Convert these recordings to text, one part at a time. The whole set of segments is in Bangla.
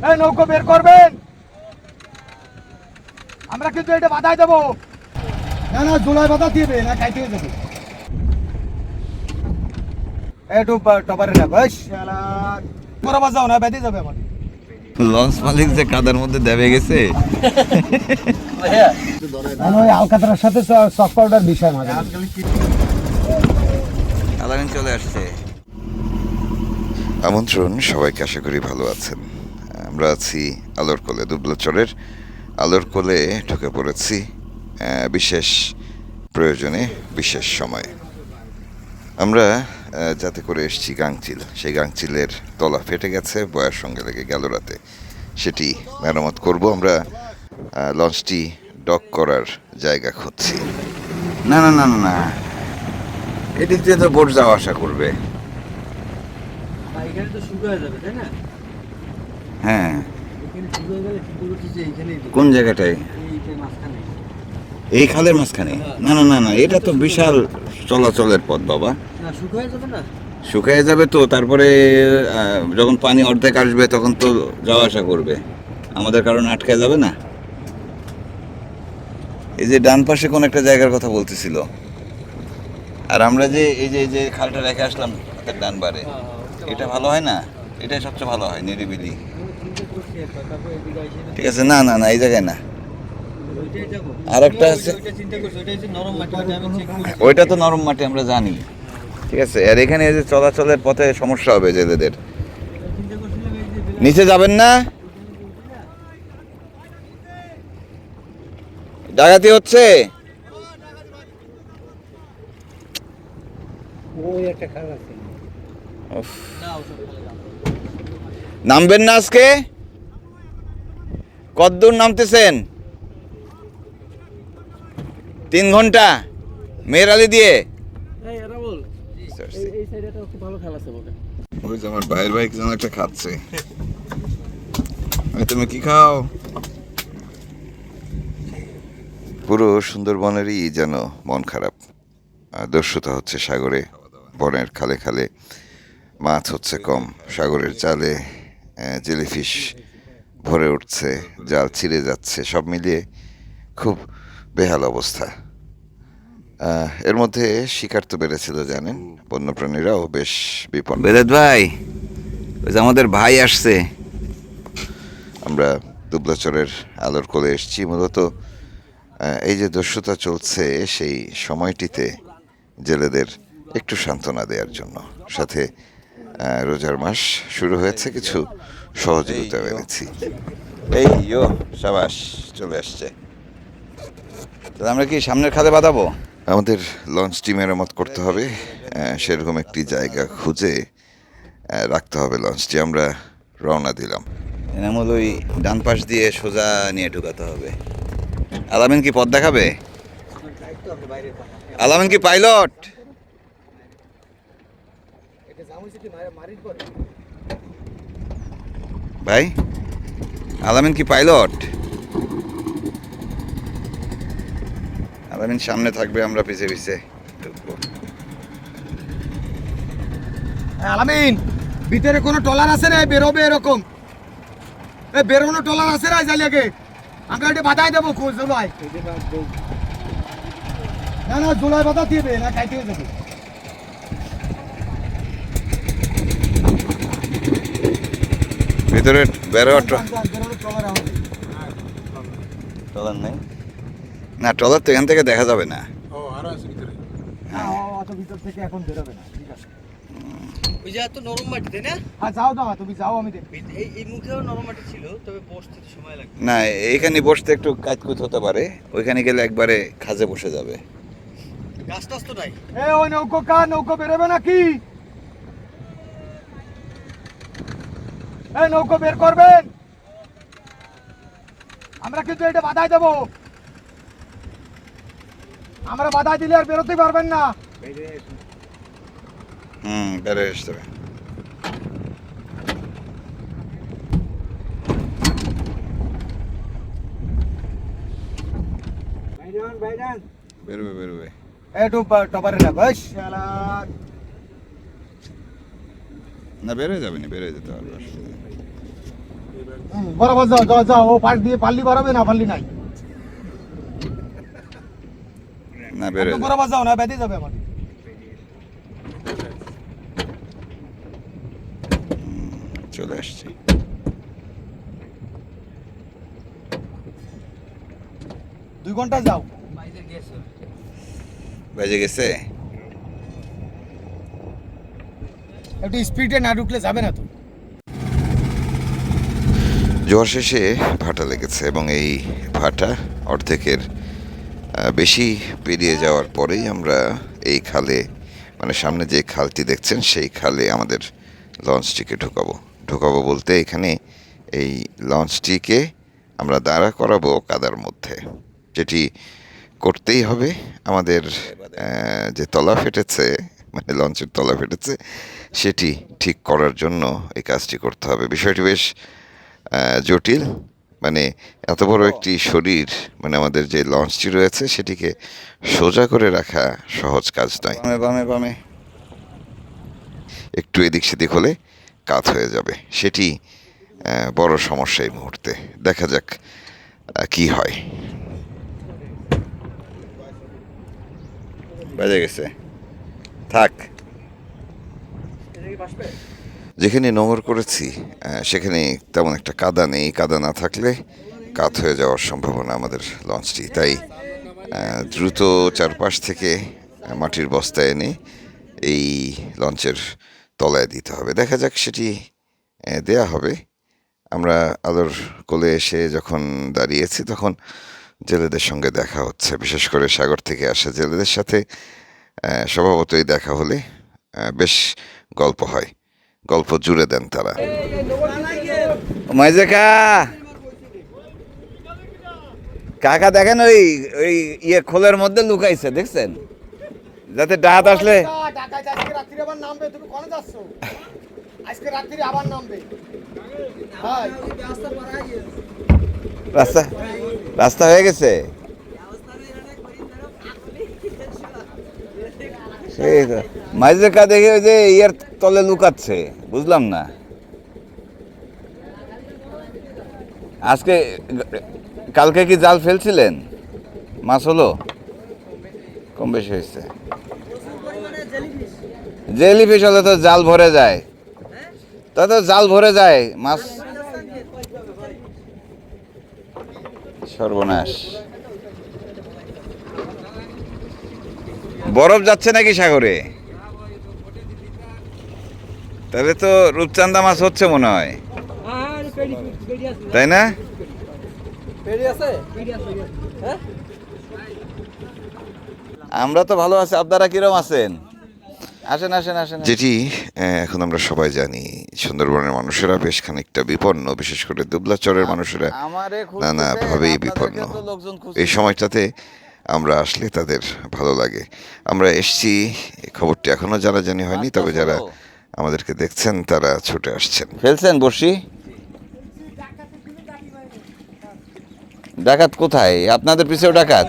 এই নৌকো বের করবেন, আমরা কিন্তু এটা বাধাই দেবো। না না, জুলাই বাধা দিবে না, খাইতে হয়ে যাবে। একটু টপারে না ভাই, শালা বরাবর যাও না, বেঁধে যাবে আমার। লঞ্চ মালিক যে কাদার মধ্যে দেবে গেছে। ওই আলকাতরার সাথে সফট পাউডার বিষয় মাঝে আলামিন চলে আসছে। আমন্ত্রণ সবাইকে, আশা করি ভালো আছেন। আমরা আছি আলোর কোলে, দুবলাচরের আলোর কোলে ঢুকে পড়েছি বিশেষ প্রয়োজনে, বিশেষ সময়ে। আমরা যাতে করে এসেছি গাংচিল, সেই গাংচিলের তলা ফেটে গেছে, বয়ার সঙ্গে লেগে গেল রাতে, সেটি মেরামত করব। আমরা লঞ্চটি ডক করার জায়গা খুঁজছি। না না না না, এদিক দিয়ে তো বোট যাওয়া আসা করবে। হ্যাঁ, কোন জায়গাটায়? এই খালের মাঝখানে? না না না না, এটা তো বিশাল চলাচলের পথ বাবা। শুকিয়ে যাবে তো, তারপরে যখন পানি অর্ধেক আসবে তখন তো যাওয়া আসা করবে, আমাদের কারণে আটকে যাবে না। এই যে ডান পাশে কোন একটা জায়গার কথা বলতেছিল, আর আমরা যে এই যে খালটা রেখে আসলাম হাতের ডান বারে, এটা ভালো হয় না? এটাই সবচেয়ে ভালো হয়, নিরিবিলি। ঠিক আছে, না না না, এই জায়গায় না, আর একটা আছে, ওইটা তো নরম মাটি, আমরা জানি। ঠিক আছে, আর এখানে যে চলাচলের পথে সমস্যা হবে জেলেদের। নিচে যাবেন না, ডাকাতি হচ্ছে। নামবেন না আজকে? কতদূর নামতেছেন? 3 ঘন্টা মেয়ের আলি দিয়ে। ওই যে আমার ভাইয়ের ভাই যেন একটা খাচ্ছে। তুমি কি খাও? পুরো সুন্দরবনেরই যেন মন খারাপ। দস্যুতা হচ্ছে সাগরে, বনের খালে খালে মাছ হচ্ছে কম, সাগরের জালে জেলিফিশ ভরে উঠছে, জাল ছিঁড়ে যাচ্ছে, সব মিলিয়ে খুব বেহাল অবস্থা। এর মধ্যে শিকার তো বেড়েছিল জানেন, বন্যপ্রাণীরাও বেশ বিপন্ন। বেলেদ ভাই, ওই যে আমাদের ভাই আসছে। আমরা দুবলাচরের আলোর কোলে এসেছি মূলত এই যে দস্যুতা চলছে সেই সময়টিতে জেলেদের একটু সান্ত্বনা দেওয়ার জন্য। সাথে রোজার মাস শুরু হয়েছে, কিছু সহযোগিতা এনেছি। এই ইয়ো সাবাস, চলে আসছে। আমরা কি সামনের খালে বাঁধাবো? আমাদের লঞ্চটি মেরামত করতে হবে, সেরকম একটি জায়গা খুঁজে রাখতে হবে লঞ্চটি। আমরা রওনা দিলাম। এনামূল ওই ডান পাশ দিয়ে সোজা নিয়ে ঢুকাতে হবে। আলামিন কি পথ দেখাবে? আলামিন কি পাইলট? ভাই, আলামিন কি পাইলট? আলামিন সামনে থাকবে, আমরা পিছে পিছে ঢুকবো। আলামিন, ভিতরে কোনো টলার আছে না? বেরোবে এরকম, বেরোনো টলার আছে না? জালিয়াকে আমরা এটা বাধাই দেবো। জুলাই না না, জুলাই বাধা দিবে না, খাইতে হয়ে যাবে। ভিতরে বেরোয়ার ট্রলার নেই না, ট্রলার তো এখান থেকে দেখা যাবে না। ভিতর থেকে এখন বেরোবে না, ঠিক আছে। ওই যে এত নরম মাটি, তাই না? হ্যাঁ যাও দাও, তুমি যাও, আমি দেখি। এই মুখেও নরম মাটি ছিল, তবে বসতে সময় লাগবে। না, এইখানে বসতে একটু কাজকুত হতে পারে, ওইখানে গেলে একবারে খাজে বসে যাবে। গাছ টাছ তো নাই। ওই নৌকো বেরোবে নাকি? নৌকো বের করবেন, আমরা কিন্তু এটা বাধাই দেবো। আমরা বাধাই দিলে আর বেরোতে পারবেন না। বেরোয় আসতে হবে। বেরোবে বেরোবে, একটু টপারে না ভাই, শালা না বেরোয় যাবে না, বেরোয় যেতে পারবে, অসুবিধা নেই। বরাবর যাও যাও যাও, ও পাশ দিয়ে পাল্লি বাড়াবে না, পাল্লি নাই। না বেরো একটু বরাবর যাও, না বেঁধে যাবে আমার। চলে আসছে। 2 ঘন্টা যাও। বেজে গেছে। একটু স্পিডে না ঢুকলে যাবে না তো। জোয়ার শেষে ভাটা লেগেছে এবং এই ভাটা অর্ধেকের বেশি পেরিয়ে যাওয়ার পরেই আমরা এই খালে, মানে সামনে যে খালটি দেখছেন সেই খালে আমাদের লঞ্চটিকে ঢোকাবো বলতে এখানে এই লঞ্চটিকে আমরা দাঁড়া করাবো কাদার মধ্যে, যেটি করতেই হবে। আমাদের যে তলা ফেটেছে, মানে লঞ্চের তলা ফেটেছে, সেটি ঠিক করার জন্য এই কাজটি করতে হবে। বিষয়টি বেশ জটিল, মানে এত বড় একটি শরীর, মানে আমাদের যে লঞ্চটি রয়েছে সেটিকে সোজা করে রাখা সহজ কাজ নয়। বামে বামে একটু এদিক সেদিক হলে কাত হয়ে যাবে, সেটি বড় সমস্যা এই মুহূর্তে। দেখা যাক কি হয়। বাজে গেছে, থাক। যেখানে নোঙর করেছি সেখানে তেমন একটা কাদা নেই। কাদা না থাকলে কাত হয়ে যাওয়ার সম্ভাবনা আমাদের লঞ্চটি, তাই দ্রুত চারপাশ থেকে মাটির বস্তা এনে এই লঞ্চের তলায় দিতে হবে। দেখা যাক সেটি দেয়া হবে। আমরা আলোর কোলে এসে যখন দাঁড়িয়েছি তখন জেলেদের সঙ্গে দেখা হচ্ছে, বিশেষ করে সাগর থেকে আসা জেলেদের সাথে স্বভাবতই দেখা হলে বেশ গল্প হয়, গল্প জুড়ে দেন তারা। মাইজেকা কাকা দেখেন ওই ওই ইয়ে খোলের মধ্যে লুকাইছে, দেখছেন? যাতে ডাহাত আসলে আজকে রাত্রি আবার নামবে। তুমি কোনে যাচ্ছ? আজকে রাত্রি আবার নামবে। ভাই রাস্তা রাস্তা হয়ে গেছে। সেই তো মাইজেকা দেখে ওই যে ইয়ের তলে লুকাচ্ছে, বুঝলাম না। আজকে কালকে কি জাল ফেলছিলেন? মাছ হলো? কম বেশি হয়েছে। জেলিফিশ হলে তো জাল ভরে যায়, তা তো জাল ভরে যায় মাছ। সর্বনাশ। বরফ যাচ্ছে নাকি সাগরে? তাহলে তো রূপচান্দা মাছ হচ্ছে মনে হয়, তাই না? আমরা তো ভালো আছি, আপনারা কিরম আছেন? আসেন আসেন আসেন। যেটি এখন আমরা সবাই জানি, সুন্দরবনের মানুষেরা বেশ খানিকটা বিপন্ন, বিশেষ করে দুবলাচরের মানুষেরা নানাভাবেই বিপন্ন। এই সময়টাতে আমরা আসলে তাদের ভালো লাগে। আমরা এসছি, খবরটি এখনো জানাজানি হয়নি, তবে যারা আমাদেরকে দেখছেন তারা ছুটে আসছেন। ফেলছেন বর্ষি? ডাকাত কোথায়? আপনাদের পিছেও ডাকাত?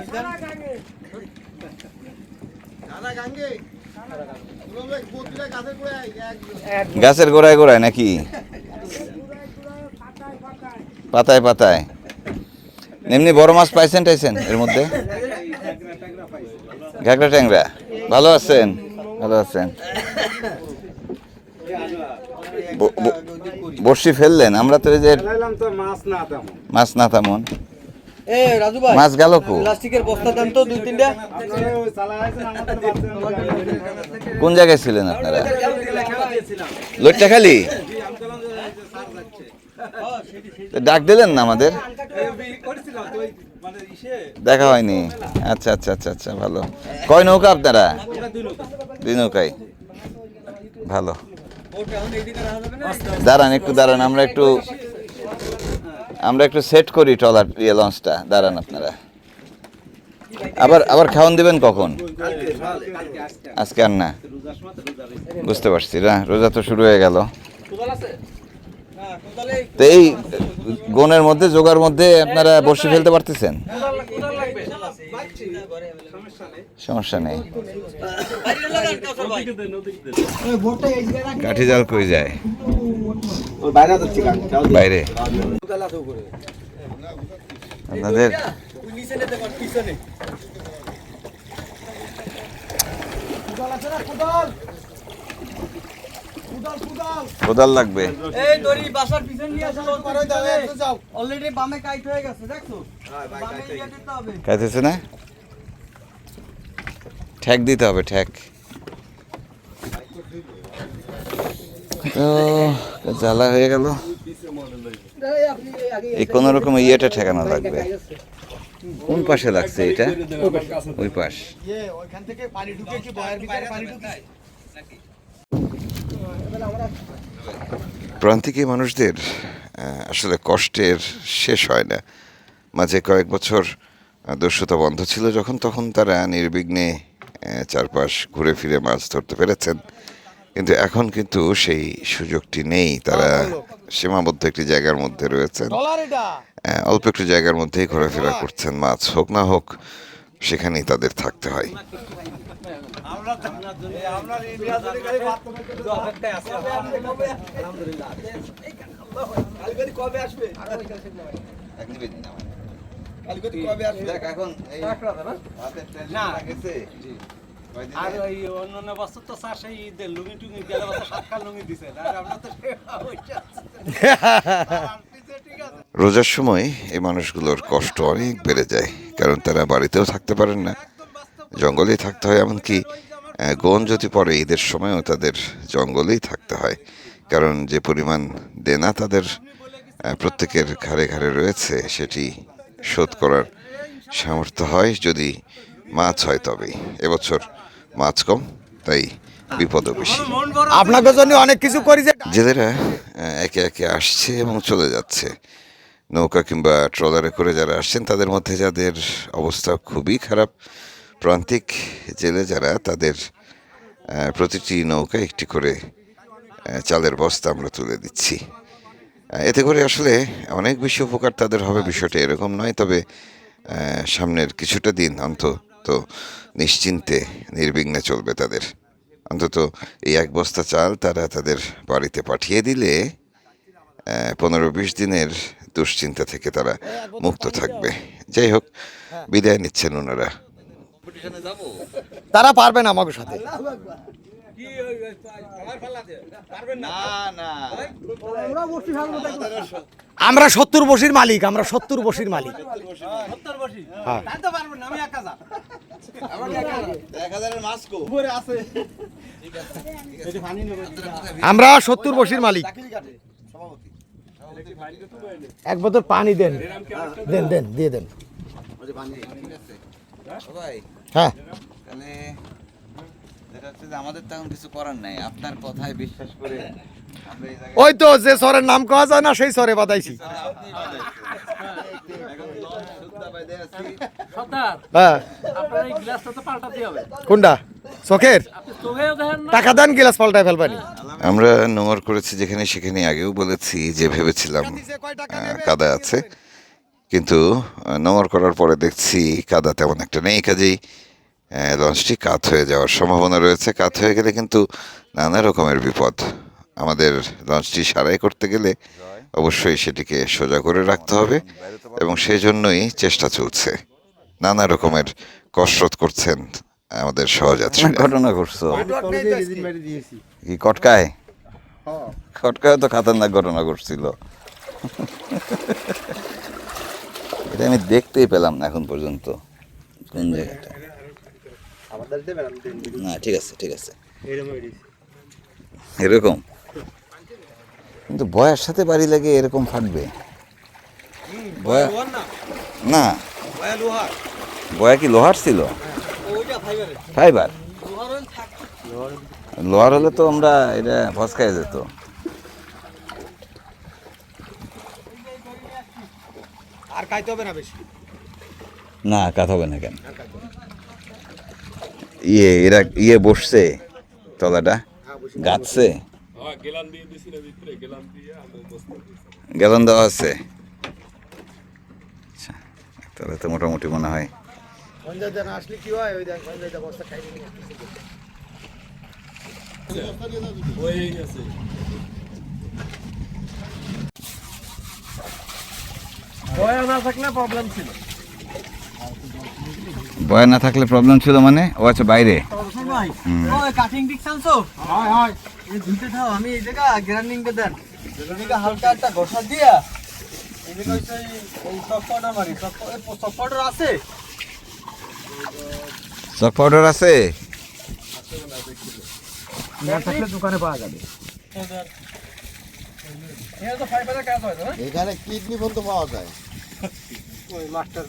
গাছের গোড়ায় গোড়ায় নাকি? পাতায় পাতায়। এমনি বড় মাছ পাইছেন টাইছেন এর মধ্যে? ঘাগরা ট্যাংরা। ভালো আছেন? ভালো আছেন। বর্ষি ফেললেন? আমরা তো এই যে মাছ না তেমন। রাজু ভাই, মাছ গেল কো? প্লাস্টিকের বস্তা দেন তো 2-3টা। কোন জায়গায় ছিলেন আপনারা? লইট্টা খালি? ডাক দিলেন না আমাদের? দেখা হয়নি। আচ্ছা আচ্ছা আচ্ছা আচ্ছা, ভালো। কয় নৌকা আপনারা? 2 নৌকায়। ভালো। দাঁড়ান একটু, দাঁড়ান, আমরা একটু সেট করি ট্রলার লঞ্চটা। দাঁড়ান আপনারা। আবার খাওয়ান দিবেন কখন? আজকে আর না, বুঝতে পারছি না, রোজা তো শুরু হয়ে গেল। তো এই গনের মধ্যে, জোগার মধ্যে আপনারা বর্ষি ফেলতে পারতেছেন? সমস্যা নেই। কাঠি জাল কই যায়? বাইরে। আপনাদের কোদাল লাগবে। এই দড়ি বাসার পিছন নিয়ে আসো অলরেডি বামে কাইট হয়ে গেছে দেখছো বামে ইয়ে দিতে হবে খাইতেছে না? ঠেক দিতে হবে, ঠেক। তো জ্বালা হয়ে গেল। এই কোন রকম ইয়েটা ঠেকানো লাগবে। কোন পাশে লাগছে এটা? ওই পাশ। ওইখান থেকে পানি ঢুকে কি বয়ের ভিতরে পানি ঢুকে? প্রান্তিক মানুষদের আসলে কষ্টের শেষ হয় না। মাঝে কয়েক বছর দস্যুতা বন্ধ ছিল যখন, তখন তারা নির্বিঘ্নে চারপাশ ঘুরে ফিরে মাছ ধরতে পেরেছেন। কিন্তু এখন কিন্তু সেই সুযোগটি নেই। তারা সীমাবদ্ধ একটি জায়গার মধ্যে রয়েছেন, অল্প একটু জায়গার মধ্যেই ঘোরাফেরা করছেন। মাছ হোক না হোক সেখানেই তাদের থাকতে হয়। আর ওই অন্যান্য বছর তো চাষ এই ঈদের লুঙ্গি টুঙ্গি গেলে বছর সাতকাল লুঙ্গি দিছে আর আমরা তো রোজার সময় এই মানুষগুলোর কষ্ট অনেক বেড়ে যায়, কারণ তারা বাড়িতেও থাকতে পারেন না, জঙ্গলেই থাকতে হয়। এমনকি গন যদি পড়ে ঈদের সময়ও তাদের জঙ্গলেই থাকতে হয়, কারণ যে পরিমাণ দেনা তাদের প্রত্যেকের ঘাড়ে ঘাড়ে রয়েছে সেটি শোধ করার সামর্থ্য হয় যদি মাছ হয় তবেই। এবছর মাছ কম, তাই বিপদও বেশি। আপনাদের জন্য অনেক কিছু করি যে জেলেরা একে একে আসছে এবং চলে যাচ্ছে। নৌকা কিংবা ট্রলারে করে যারা আসছেন তাদের মধ্যে যাদের অবস্থা খুবই খারাপ, প্রান্তিক জেলে যারা, তাদের প্রতিটি নৌকা একটি করে চালের বস্তা আমরা তুলে দিচ্ছি। এতে করে আসলে অনেক বেশি উপকার তাদের হবে বিষয়টা এরকম নয়, তবে সামনের কিছুটা দিন অন্তত নিশ্চিন্তে নির্বিঘ্নে চলবে তাদের। অন্তত এই এক বস্তা চাল তারা তাদের বাড়িতে পাঠিয়ে দিলে 15-20 দিনের দুশ্চিন্তা থেকে তারা মুক্ত থাকবে। যাই হোক, বিদায় নিচ্ছেন ওনারা। তারা পারবে না আমাদের সাথে। আমরা 70 বসির মালিক, আমরা 70 বসির মালিক। হ্যাঁ। আমরা 70 বসির মালিক। এক বোতল পানি দেন, দেন দেন দিয়ে দেন। হ্যাঁ, আমাদের তেমন কিছু করার নাই, আপনার কথায় বিশ্বাস করে ওই তো যে সরের নাম কওয়া যায় না সেই সরে বাদাইছি। হ্যাঁ, আপনার এই গ্লাসটা তো পাল্টাতে হবে কোনটা চোখের? আপনি চোখেও দেখেন না টাকা দেন, গিলাস পাল্টায় ফেলবানি। আমরা নোংর করেছি যেখানে সেখানে, আগেও বলেছি যে ভেবেছিলাম কাদা আছে, কিন্তু নোংর করার পরে দেখছি কাদা তেমন একটা নেই। কাজেই লঞ্চটি কাত হয়ে যাওয়ার সম্ভাবনা রয়েছে। কাত হয়ে গেলে কিন্তু নানা রকমের বিপদ। আমাদের লঞ্চটি সারাই করতে গেলে অবশ্যই সেটিকে সোজা করে রাখতে হবে এবং সেই জন্যই চেষ্টা চলছে। নানা রকমের কসরত করছেন আমাদের সহযাত্রীরা। ঘটনা ঘটছো কি কটকায়? কটকায় তো খাতারনাক ঘটনা ঘটছিল। এটা আমি দেখতেই পেলাম না এখন পর্যন্ত কোন জায়গাটা। না ঠিক আছে, ঠিক আছে, এরকম কিন্তু বয়ার সাথে বাড়ি লাগে এরকম ফাটবে? বয়া না, বয়া কি লোহার ছিল? ফাইবার। লোহার হলে তো আমরা এটা ভসকায় যেত। আর কাইতে হবে না বেশি। না, কাত হবে না কেন? এরা বসছে তলাটা গাছছে, গ্যালন দেওয়া আছে। আচ্ছা, তাহলে তো মোটামুটি মনে হয় সঞ্জয় দেন আসলে কি হয় ওই দেন সঞ্জয় দা বস্তা খাই নিয়ে বয় না থাকলে প্রবলেম ছিল মানে ও আচ্ছা বাইরে ভাই ওই কাটিং ডিক্স আনছো হয় হয় এই ধুইতে থাও আমি এই জায়গা গ্রাইন্ডিংটা দেন এদিকে হালকা একটা ঘষা দিয়া এদিকে হচ্ছে এই সফট পাউডার মারি সফট পাউডার আছে চক পাউডার আছে না থাকলে দোকানে পাওয়া যাবে এর তো ফাইবারের কাজ হয় না এখানে কিডনি পর্যন্ত পাওয়া যায় ওই মাস্টার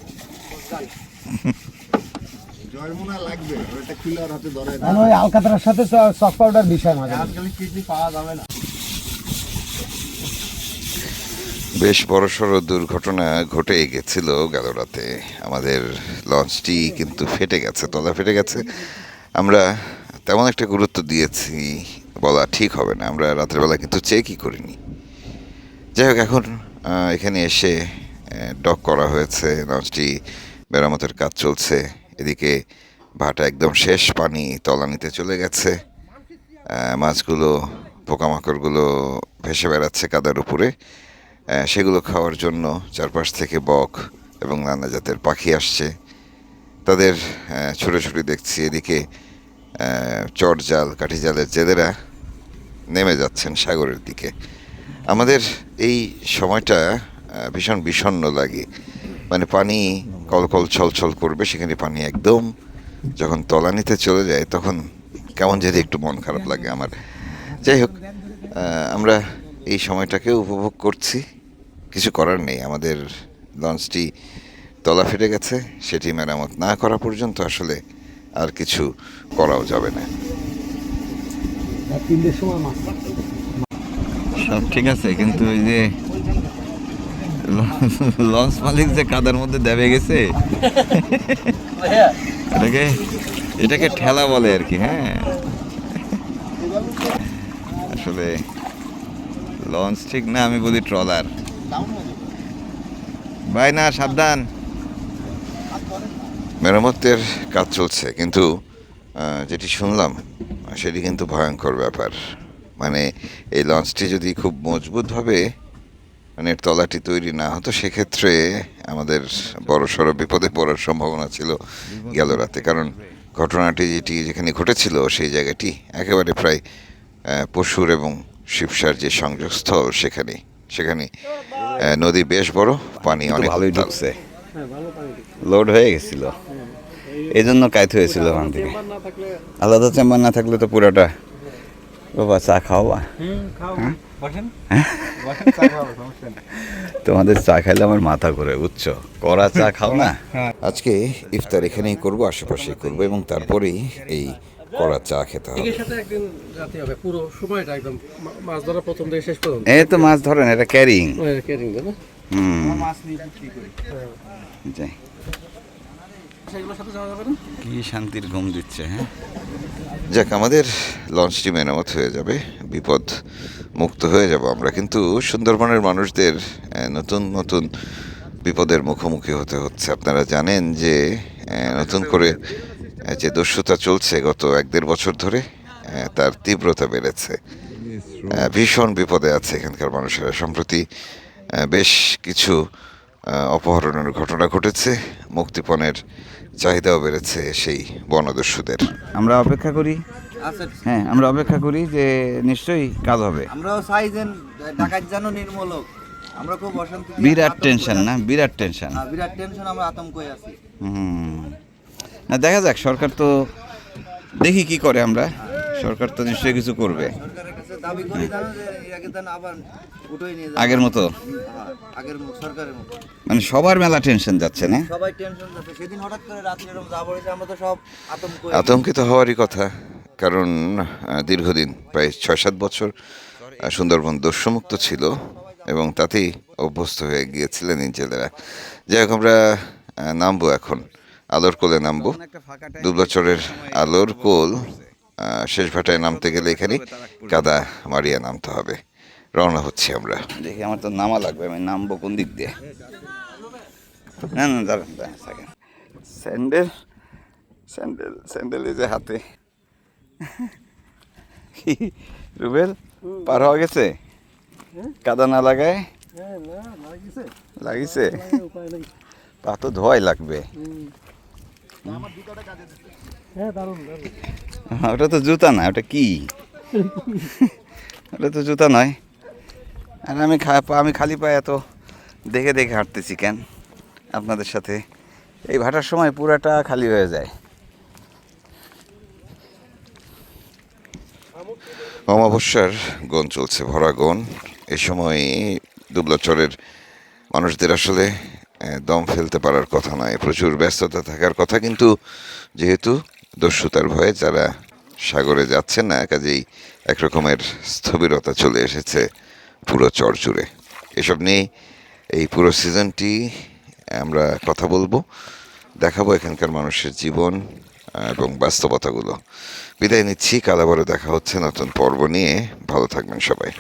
জয়মুনা লাগবে ওটা কিলার হাতে ধরে না ওই আলকাতরার সাথে সফট পাউডার বিষয় মাঝে আজকাল কিডনি পাওয়া যাবে না বেশ বড়সড় দুর্ঘটনা ঘটে গেছিল গেল রাতে। আমাদের লঞ্চটি কিন্তু ফেটে গেছে, তলা ফেটে গেছে। আমরা তেমন একটা গুরুত্ব দিয়েছি বলা ঠিক হবে না, আমরা রাতের বেলা কিন্তু চেকই করিনি। যাই হোক, এখন এখানে এসে ডক করা হয়েছে, লঞ্চটি মেরামতের কাজ চলছে। এদিকে ভাটা একদম শেষ, পানি তলানিতে চলে গেছে। মাছগুলো, পোকামাকড়গুলো ভেসে বেড়াচ্ছে কাদার উপরে। সেগুলো খাওয়ার জন্য চারপাশ থেকে বক এবং নানা জাতের পাখি আসছে। তাদের ছোটাছুটি দেখছি। এদিকে চট জাল, কাঠি জালের জেলেরা নেমে যাচ্ছেন সাগরের দিকে। আমাদের এই সময়টা ভীষণ বিষণ্ণ লাগে, মানে পানি কলকল ছলছল করবে, সেখানে পানি একদম যখন তলানিতে চলে যায় তখন কেমন যদি একটু মন খারাপ লাগে আমার। যাই হোক, আমরা এই সময়টাকে উপভোগ করছি, কিছু করার নেই। আমাদের লঞ্চটি তলা ফেটে গেছে, সেটি মেরামত না করা পর্যন্ত আসলে আর কিছু করাও যাবে না। সব ঠিক আছে, কিন্তু ওই যে লঞ্চ মালিক যে কাদার মধ্যে দেবে গেছে এটাকে ঠেলা বলে আর কি। হ্যাঁ, আসলে লঞ্চ ঠিক না, আমি বলি ট্রলার। ভাই না, সাবধান। মেরামতের কাজ চলছে, কিন্তু যেটি শুনলাম সেটি কিন্তু ভয়ঙ্কর ব্যাপার। মানে এই লঞ্চটি যদি খুব মজবুতভাবে মানে তলাটি তৈরি না হতো, সেক্ষেত্রে আমাদের বড়সড় বিপদে পড়ার সম্ভাবনা ছিল গেল রাতে। কারণ ঘটনাটি যেখানে ঘটেছিল সেই জায়গাটি একেবারে প্রায় পশুর এবং শিবসার যে সংযোগস্থল, সেখানে নদী বেশ বড়, পানি অনেক ভালোই উত্তাল। ঢুকছে, লোড হয়ে গেছিল, এই জন্য কাইত হয়েছিল ওখান থেকে। আলাদা চেম্বার না থাকলে তো পুরোটা। বাবা, চা খাওয়া? তোমাদের চা খাইলে আমার মাথা ঘুরে, বুঝছো? কড়া চা খাও না? আজকে ইফতার এখানেই করব, আশেপাশেই করব, এবং তারপরেই এই কড়া চা খেতে হবে। এর সাথে একদিন রাতে হবে পুরো সময়টা একদম মাছ ধরা প্রথম থেকে শেষ পর্যন্ত। এই তো মাছ ধরেন, এটা ক্যারিং। ক্যারিং না মাছ নিয়ে বিক্রি করি যাই, সেগুলোর সাথে যাওয়া যাবে না। কি শান্তির ঘুম দিচ্ছে। হ্যাঁ, যাক, আমাদের লঞ্চটি মেরামত হয়ে যাবে, বিপদ মুক্ত হয়ে যাব আমরা। কিন্তু সুন্দরবনের মানুষদের নতুন নতুন বিপদের মুখোমুখি হতে হচ্ছে। আপনারা জানেন যে নতুন করে যে দস্যুতা চলছে গত 1-1.5 বছর ধরে, তার তীব্রতা বেড়েছে। ভীষণ বিপদে আছে এখানকার মানুষেরা। সম্প্রতি বেশ কিছু অপহরণের ঘটনা ঘটেছে, মুক্তিপণের চাহিদাও বেড়েছে সেই বনদস্যুদের। আমরা অপেক্ষা করি। আচ্ছা, হ্যাঁ, আমরা অপেক্ষা করি যে নিশ্চয়ই কাজ হবে। আমরাও চাই যে ডাকাত যেন নির্মূল হোক। আমরা খুব অশান্তি, বিরাট টেনশন না, বিরাট টেনশন। বিরাট টেনশন, আমরা আতঙ্কে আছি। না, দেখা যাক, সরকার তো দেখি কি করে। আমরা সরকার তো নিশ্চয়ই কিছু করবে। সরকারের কাছে দাবি করি জানো যে এটাকে যেন আবার উঠোই নিয়ে যায় আগের মতো, আগের সরকারের মতো। মানে সবার মেলা টেনশন যাচ্ছে না? সবাই টেনশন যাচ্ছে। সেদিন হঠাৎ করে রাত্রে এরকম যা বলেছে, আমরা তো সব আতঙ্কিত হওয়ারই কথা, কারণ দীর্ঘদিন প্রায় 6-7 বছর সুন্দরবন দস্যুমুক্ত ছিল এবং তাতেই অভ্যস্ত হয়ে গিয়েছিলেন এই জেলেরা। যাই হোক, আমরা নামবো এখন, আলোর কোলে নামবো। দুবলাচরের আলোর কোল শেষ ভাটায় নামতে গেলে এখানে কাদা মারিয়া নামতে হবে। রওনা হচ্ছি আমরা। দেখি, আমার তো নামা লাগবে, আমি নামবো কোন দিক দিয়ে? না না, দাঁড়ান, থাকেন। স্যান্ডেল স্যান্ডেল স্যান্ডেল এই যে হাতে। কি রুবেল পার হওয়া গেছে কাদা না লাগায়? হ্যাঁ না লাগিছে লাগিছে? উপায় নেই। পা তো ধোয়াই লাগবে। হ্যাঁ দারুণ দারুণ। ওটা তো জুতা না, ওটা কি? ওটা তো জুতা নয়। আর আমি খালি পায়ে এত দেখে দেখে হাঁটতেছি কেন আপনাদের সাথে? এই হাঁটার সময় পুরাটা খালি হয়ে যায়। অমাবস্যার গণ চলছে, ভরা গণ। এ সময় দুবলাচরের মানুষদের আসলে দম ফেলতে পারার কথা নয়, প্রচুর ব্যস্ততা থাকার কথা, কিন্তু যেহেতু দস্যুতার ভয়ে যারা সাগরে যাচ্ছেন না, কাজেই একরকমের স্থবিরতা চলে এসেছে পুরো চর জুড়ে। এসব নিয়ে এই পুরো সিজনটি আমরা কথা বলবো, দেখাবো এখানকার মানুষের জীবন এবং বাস্তবতাগুলো। বিদায় নিচ্ছি, কাল আবারও দেখা হচ্ছে নতুন পর্ব নিয়ে। ভালো থাকবেন সবাই।